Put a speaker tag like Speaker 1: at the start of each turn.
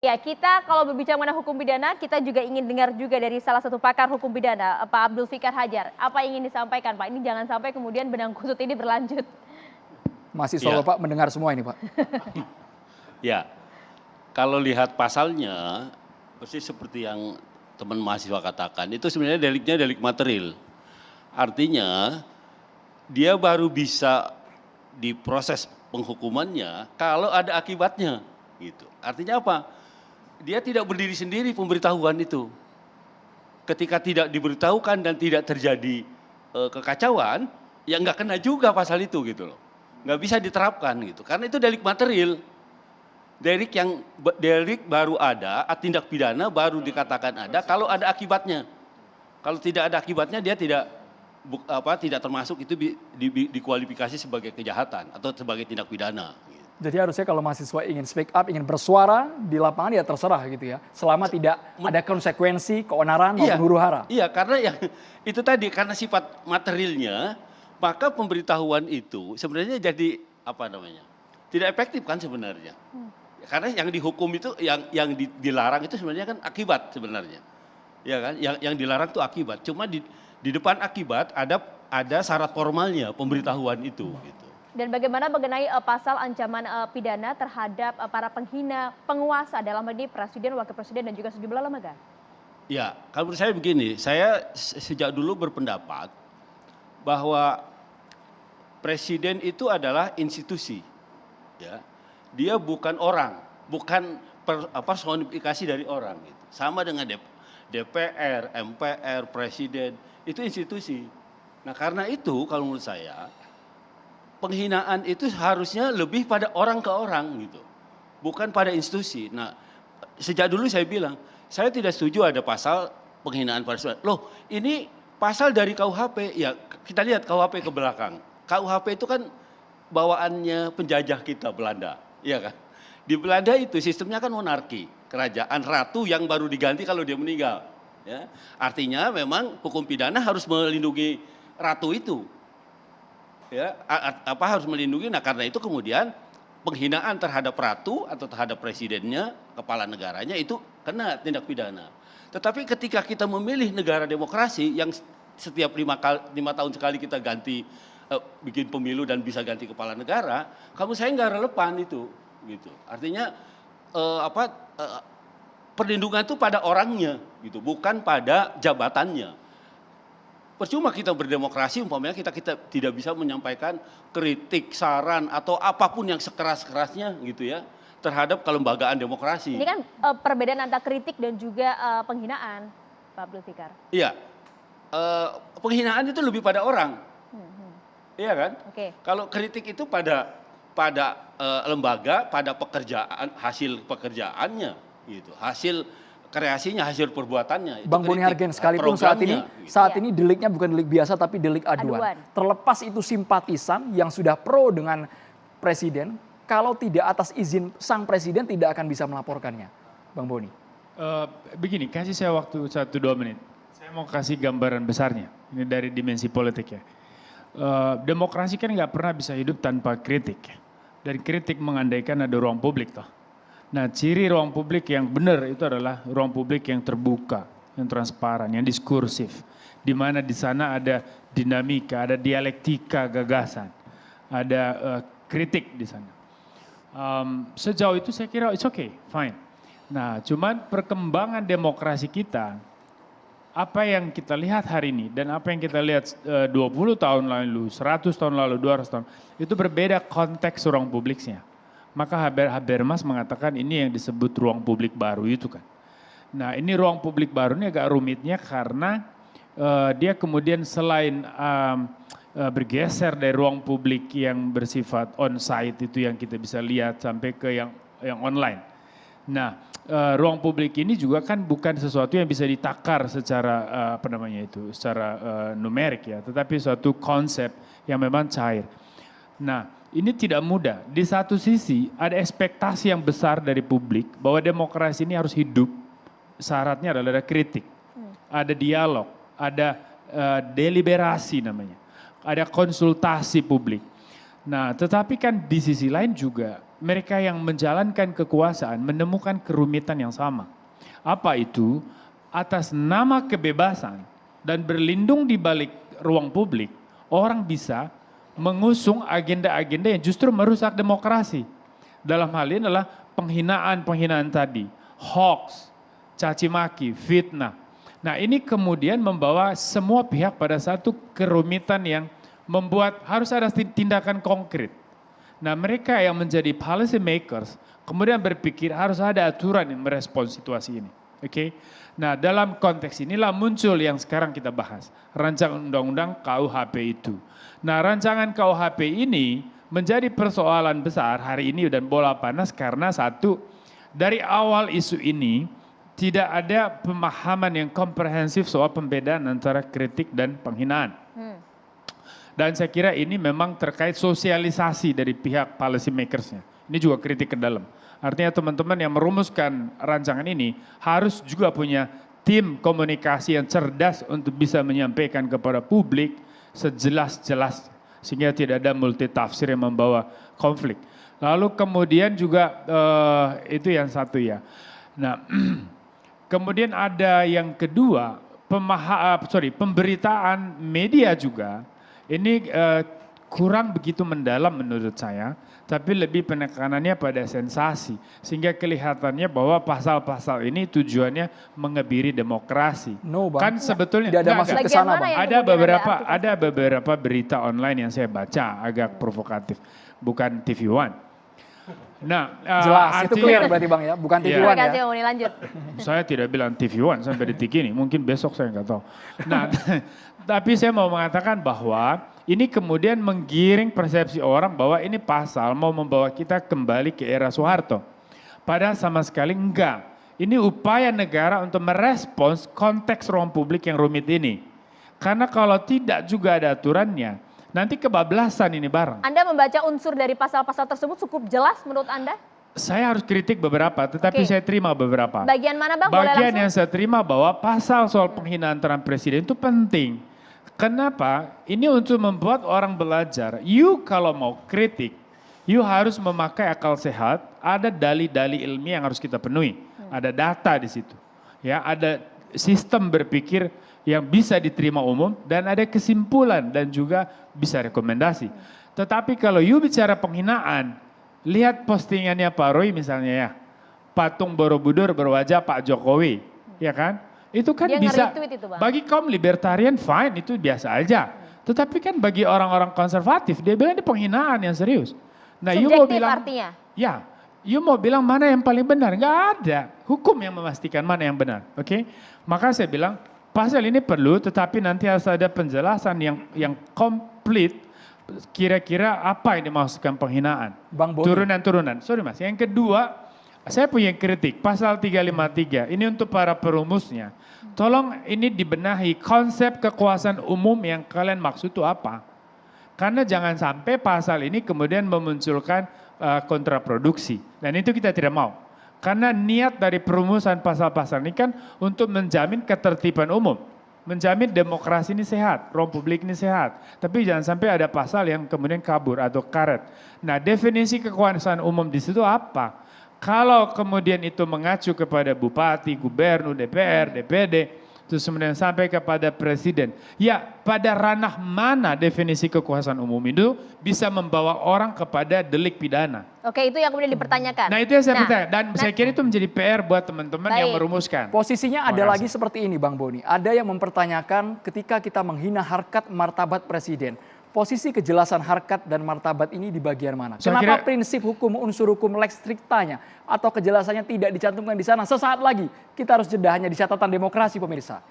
Speaker 1: Ya, kita kalau berbicara mengenai hukum pidana, kita juga ingin dengar juga dari salah satu pakar hukum pidana, Pak Abdul Fikar Hajar. Apa yang ingin disampaikan, Pak? Ini jangan sampai kemudian benang kusut ini berlanjut.
Speaker 2: Mahasiswa
Speaker 3: Ya,
Speaker 2: Bapak mendengar semua ini, Pak.
Speaker 3: ya. Kalau lihat pasalnya, persis seperti yang teman mahasiswa katakan, itu sebenarnya deliknya delik material. Artinya, dia baru bisa diproses penghukumannya kalau ada akibatnya. Gitu. Artinya apa? Dia tidak berdiri sendiri pemberitahuan itu. Ketika tidak diberitahukan dan tidak terjadi kekacauan, ya nggak kena juga pasal itu gitu loh. Nggak bisa diterapkan gitu. Karena itu delik material. Delik baru ada, tindak pidana baru dikatakan ada kalau ada akibatnya. Kalau tidak ada akibatnya dia tidak termasuk itu dikualifikasi sebagai kejahatan atau sebagai tindak pidana.
Speaker 2: Jadi harusnya kalau mahasiswa ingin speak up, ingin bersuara di lapangan ya terserah gitu ya. Selama tidak ada konsekuensi, keonaran maupun huru hara.
Speaker 3: Iya, karena yang itu tadi karena sifat materialnya, maka pemberitahuan itu sebenarnya jadi tidak efektif kan sebenarnya. Karena yang dihukum itu yang dilarang itu sebenarnya kan akibat sebenarnya. Ya kan? Yang dilarang itu akibat. Cuma di depan akibat ada syarat formalnya pemberitahuan itu gitu.
Speaker 1: Dan bagaimana mengenai pasal ancaman pidana terhadap para penghina penguasa dalam hal ini presiden, wakil presiden dan juga sejumlah lembaga?
Speaker 3: Ya, kalau menurut saya begini, saya sejak dulu berpendapat bahwa presiden itu adalah institusi, ya. Dia bukan orang, bukan personifikasi dari orang. Gitu. Sama dengan DPR, MPR, presiden, itu institusi. Nah karena itu kalau menurut saya, penghinaan itu harusnya lebih pada orang ke orang gitu, bukan pada institusi. Nah, sejak dulu saya bilang, saya tidak setuju ada pasal penghinaan pada seseorang. Loh, ini pasal dari KUHP, ya kita lihat KUHP ke belakang. KUHP itu kan bawaannya penjajah kita Belanda, ya kan? Di Belanda itu sistemnya kan monarki, kerajaan ratu yang baru diganti kalau dia meninggal. Ya. Artinya memang hukum pidana harus melindungi ratu itu. Ya, harus melindungi. Nah karena itu kemudian penghinaan terhadap ratu atau terhadap presidennya, kepala negaranya itu kena tindak pidana. Tetapi ketika kita memilih negara demokrasi yang setiap 5 tahun sekali kita ganti bikin pemilu dan bisa ganti kepala negara, kamu saya nggak relevan itu, gitu. Artinya perlindungan itu pada orangnya, gitu, bukan pada jabatannya. Percuma kita berdemokrasi umpamanya kita tidak bisa menyampaikan kritik, saran atau apapun yang sekeras-kerasnya gitu ya terhadap kelembagaan demokrasi.
Speaker 1: Ini kan perbedaan antara kritik dan juga penghinaan, Pak Abdul Fikar.
Speaker 3: Iya, penghinaan itu lebih pada orang, iya kan?
Speaker 1: Oke.
Speaker 3: Kalau kritik itu pada lembaga, pada pekerjaan, hasil pekerjaannya, gitu, hasil kreasinya, hasil perbuatannya.
Speaker 2: Bang Boni Hargen, sekalipun saat ini deliknya bukan delik biasa tapi delik aduan. Terlepas itu simpatisan yang sudah pro dengan presiden, kalau tidak atas izin sang presiden tidak akan bisa melaporkannya. Bang Boni.
Speaker 4: Begini, kasih saya waktu 1-2 menit. Saya mau kasih gambaran besarnya, ini dari dimensi politik ya. Demokrasi kan nggak pernah bisa hidup tanpa kritik. Dan kritik mengandaikan ada ruang publik toh. Nah, ciri ruang publik yang benar itu adalah ruang publik yang terbuka, yang transparan, yang diskursif. Di mana di sana ada dinamika, ada dialektika gagasan, ada kritik di sana. Sejauh itu saya kira it's okay, fine. Nah, cuman perkembangan demokrasi kita, apa yang kita lihat hari ini dan apa yang kita lihat 20 tahun lalu, 100 tahun lalu, 200 tahun, itu berbeda konteks ruang publiknya. Maka Habermas mengatakan ini yang disebut ruang publik baru itu kan. Nah ini ruang publik baru ini agak rumitnya karena dia kemudian selain bergeser dari ruang publik yang bersifat on-site itu yang kita bisa lihat sampai ke yang online. Nah ruang publik ini juga kan bukan sesuatu yang bisa ditakar secara secara numerik ya, tetapi suatu konsep yang memang cair. Nah ini tidak mudah. Di satu sisi ada ekspektasi yang besar dari publik bahwa demokrasi ini harus hidup. Syaratnya adalah ada kritik, ada dialog, ada deliberasi namanya, ada konsultasi publik. Nah tetapi kan di sisi lain juga mereka yang menjalankan kekuasaan menemukan kerumitan yang sama. Apa itu? Atas nama kebebasan dan berlindung di balik ruang publik, orang bisa mengusung agenda-agenda yang justru merusak demokrasi. Dalam hal ini adalah penghinaan-penghinaan tadi, hoax, caci maki, fitnah. Nah ini kemudian membawa semua pihak pada satu kerumitan yang membuat harus ada tindakan konkret. Nah mereka yang menjadi policy makers kemudian berpikir harus ada aturan yang merespons situasi ini. Oke. Nah dalam konteks inilah muncul yang sekarang kita bahas, rancangan undang-undang KUHP itu. Nah rancangan KUHP ini menjadi persoalan besar hari ini dan bola panas karena satu, dari awal isu ini tidak ada pemahaman yang komprehensif soal pembedaan antara kritik dan penghinaan. Dan saya kira ini memang terkait sosialisasi dari pihak policy makersnya. Ini juga kritik ke dalam. Artinya teman-teman yang merumuskan rancangan ini harus juga punya tim komunikasi yang cerdas untuk bisa menyampaikan kepada publik sejelas-jelas sehingga tidak ada multitafsir yang membawa konflik. Lalu kemudian juga itu yang satu ya. Nah, kemudian ada yang kedua pemberitaan media juga ini kurang begitu mendalam menurut saya, tapi lebih penekanannya pada sensasi. Sehingga kelihatannya bahwa pasal-pasal ini tujuannya mengebiri demokrasi.
Speaker 2: No, Bang.
Speaker 4: Kan sebetulnya
Speaker 2: tidak ada maksud ke sana, Bang.
Speaker 4: Ada beberapa berita online yang saya baca agak provokatif, bukan TV One. Nah,
Speaker 2: jelas itu clear berarti Bang ya, bukan TV One
Speaker 1: Terima kasih
Speaker 2: ya.
Speaker 1: Om Uni, lanjut.
Speaker 4: Saya tidak bilang TV One sampai detik ini, mungkin besok saya nggak tahu. Nah, tapi saya mau mengatakan bahwa ini kemudian menggiring persepsi orang bahwa ini pasal mau membawa kita kembali ke era Soeharto. Padahal sama sekali enggak. Ini upaya negara untuk merespons konteks ruang publik yang rumit ini. Karena kalau tidak juga ada aturannya, nanti kebablasan ini bareng.
Speaker 1: Anda membaca unsur dari pasal-pasal tersebut cukup jelas menurut Anda?
Speaker 4: Saya harus kritik beberapa, tetapi
Speaker 1: Oke.
Speaker 4: saya terima beberapa.
Speaker 1: Bagian mana Bang? Boleh
Speaker 4: Bagian
Speaker 1: langsung?
Speaker 4: yang saya terima bahwa pasal soal penghinaan terhadap presiden itu penting. Kenapa? Ini untuk membuat orang belajar. You kalau mau kritik, you harus memakai akal sehat. Ada dalih-dalih ilmiah yang harus kita penuhi. Ada data di situ. Ya, ada sistem berpikir yang bisa diterima umum dan ada kesimpulan dan juga bisa rekomendasi. Tetapi kalau you bicara penghinaan, lihat postingannya Pak Roy misalnya ya. Patung Borobudur berwajah Pak Jokowi, ya kan? Itu kan
Speaker 1: Dia
Speaker 4: bisa,
Speaker 1: nge-retweet itu, Bang.
Speaker 4: bagi kaum libertarian fine, itu biasa aja. Tetapi kan bagi orang-orang konservatif, dia bilang ini penghinaan yang serius. Nah, you mau
Speaker 1: Subjektif
Speaker 4: bilang,
Speaker 1: artinya?
Speaker 4: ya, you mau bilang mana yang paling benar? Nggak ada. Hukum yang memastikan mana yang benar, oke? Maka saya bilang, pasal ini perlu, tetapi nanti harus ada penjelasan yang komplit, kira-kira apa yang dimaksudkan penghinaan.
Speaker 2: Bang Boni.
Speaker 4: Turunan-turunan. Sorry Mas, yang kedua, saya punya kritik, pasal 353, ini untuk para perumusnya. Tolong ini dibenahi konsep kekuasaan umum yang kalian maksud itu apa. Karena jangan sampai pasal ini kemudian memunculkan kontraproduksi. Dan itu kita tidak mau. Karena niat dari perumusan pasal-pasal ini kan untuk menjamin ketertiban umum. Menjamin demokrasi ini sehat, ruang publik ini sehat. Tapi jangan sampai ada pasal yang kemudian kabur atau karet. Nah definisi kekuasaan umum di situ apa? Kalau kemudian itu mengacu kepada bupati, gubernur, DPR, DPD, terus kemudian sampai kepada presiden. Ya pada ranah mana definisi kekuasaan umum itu bisa membawa orang kepada delik pidana.
Speaker 1: Oke, itu yang kemudian dipertanyakan.
Speaker 4: Nah itu yang saya pertanyaan dan saya kira itu menjadi PR buat teman-teman yang
Speaker 1: Baik.
Speaker 4: merumuskan.
Speaker 2: Posisinya ada
Speaker 4: Terima
Speaker 2: lagi seperti ini Bang Boni. Ada yang mempertanyakan ketika kita menghina harkat martabat presiden. Posisi kejelasan harkat dan martabat ini di bagian mana?
Speaker 4: Saya
Speaker 2: Kenapa
Speaker 4: kira-
Speaker 2: prinsip hukum, unsur hukum lex strictanya atau kejelasannya tidak dicantumkan di sana? Sesaat lagi kita harus jeda hanya di catatan demokrasi pemirsa.